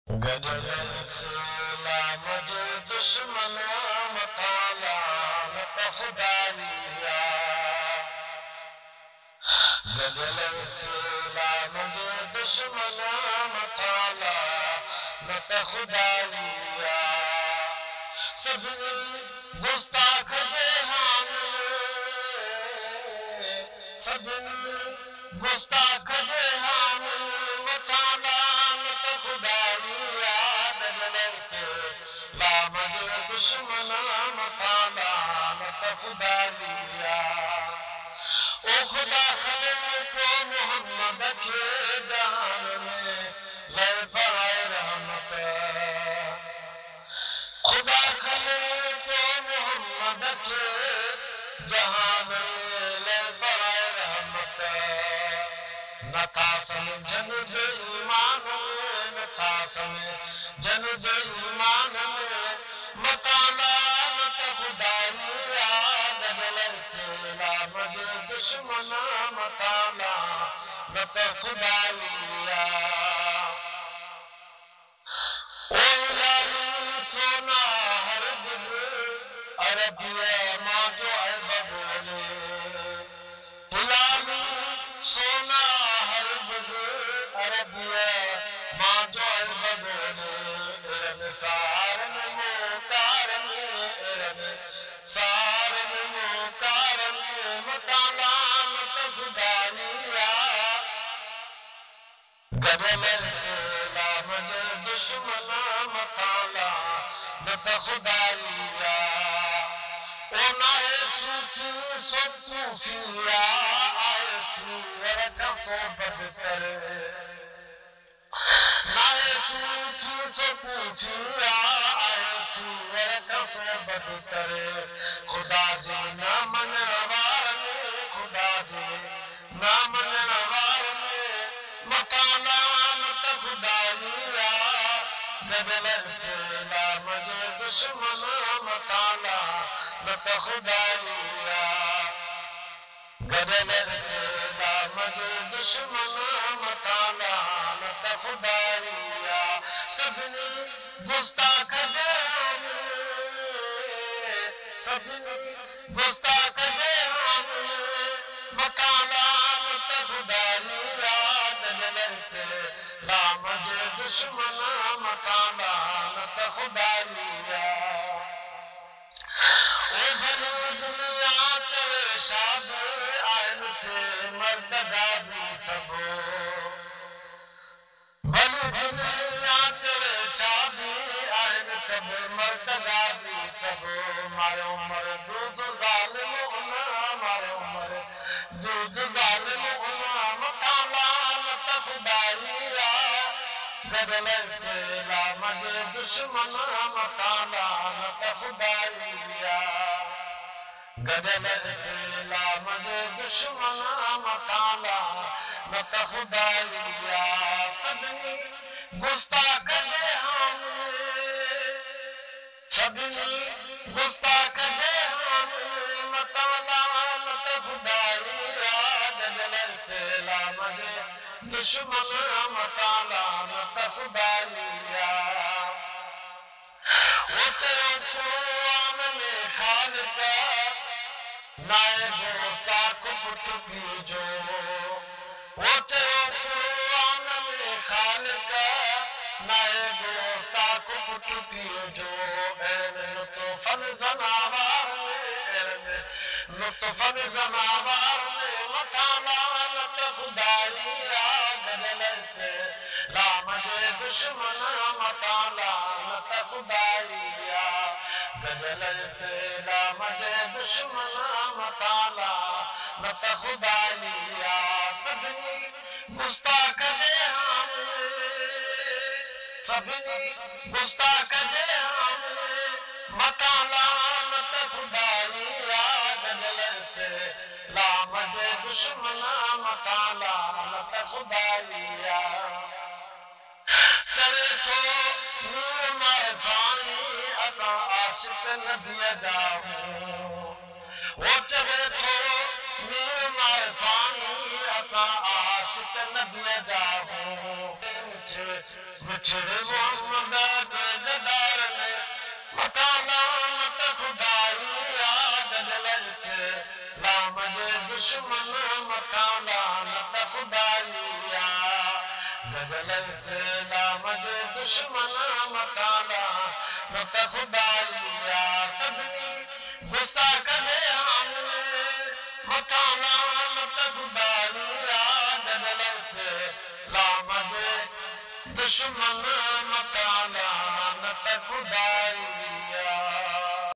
गदल इस्लाम जे दुश्मन मथा लानत खुदाइया गदल इस्लाम जे दुश्मन मथा लानत खुदाइया सभिनी गुस्ताख जे हामिल सभिनी गुस्ताख जे हामिल मथा लानत खुदाइया गदल इस्लाम जे दुश्मन मथा लानत खुदाइया ओ खुदा खलील को मोहम्मद के जहान में ले बराए रहमत खुदा खलील को मोहम्मद के जहान में ले बराए रहमत न था समझन जो ईमान में न था समझन जो ईमान में मकानात खुदाइया गदल इस्लाम जे दुश्मन मकानात खुदाइया ओ लाली सोना हर दिल अरबिया मां जो है बबोले लाली सोना हर दिल अरबिया मां जो है बबोले सारन मुकारन सारन मुकारन मकानात खुदाइया गदल इस्लाम जे दुश्मन मथा लानत खुदाइया ओ नाहे सूफी सो सूफिया आए सूवर का सो बदतर नाहे सूफी सो सूफिया आए सूवर का सो बदतर खुदा जी ना मनण वारन खुदा जी ना मनण वारन मकानात खुदाइया गदल इस्लाम जे दुश्मन मकानात खुदाइया गदल इस्लाम जे दुश्मन मकानात खुदाइया सभिनी गुस्ताख जे सभिनी गुस्ताख जे मकानात खुदाइया गदल इस्लाम जे दुश्मन मकानात खुदाइया ओ भली दुनिया चले शाद आइन से मर्द गाजी सबो भली दुनिया चले शादी आइन सब मर्द गाजी सबो मारे उमर दूध जालिम उना मारे उमर दूध जालिम उना मथा लानत खुदाइया गदल इस्लाम जे दुश्मन मथा लानत खुदाइया गदल इस्लाम जे दुश्मन मथा लानत खुदाइया सभिनी गुस्ताख जे हामिल सभिनी गुस्ताख जे हामिल मथा लानत खुदाइया गदल इस्लाम जे दुश्मन मथा लानत खुदाइया वो चलो कुरान में खालिका नाए गुस्ताख पुट पीजो वो चलो कुरान में खालिका नाए गुस्ताख पुट पीजो लुत्फन जनावार लुत्फन जनावार मथा लानत खुदाइया गदल इस्लाम जे दुश्मन मथा लानत खुदाइया गदल इस्लाम जे दुश्मन मथा लानत खुदाइया सभिनी गुस्ताख जे सभिनी गुस्ताख जे मथा लानत खुदाइया गदल इस्लाम जे दुश्मन मथा लानत खुदाइया चले तो नूर मारफानी असा आशिक नबी जाऊं वो चले तो नूर मारफानी असा आशिक नबी जाहू बिछड़े मोहम्मद जे गदार ने मथा लानत खुदाई गदल से लाम जे दुश्मन मथा लानत खुदाई गदल से लाम जे दुश्मन मथा लानत खुदाई सभी गुस्ताख दे हमने मथा लानत खुदाई गदल से लाम जे दुश्मन मथा लानत खुदाई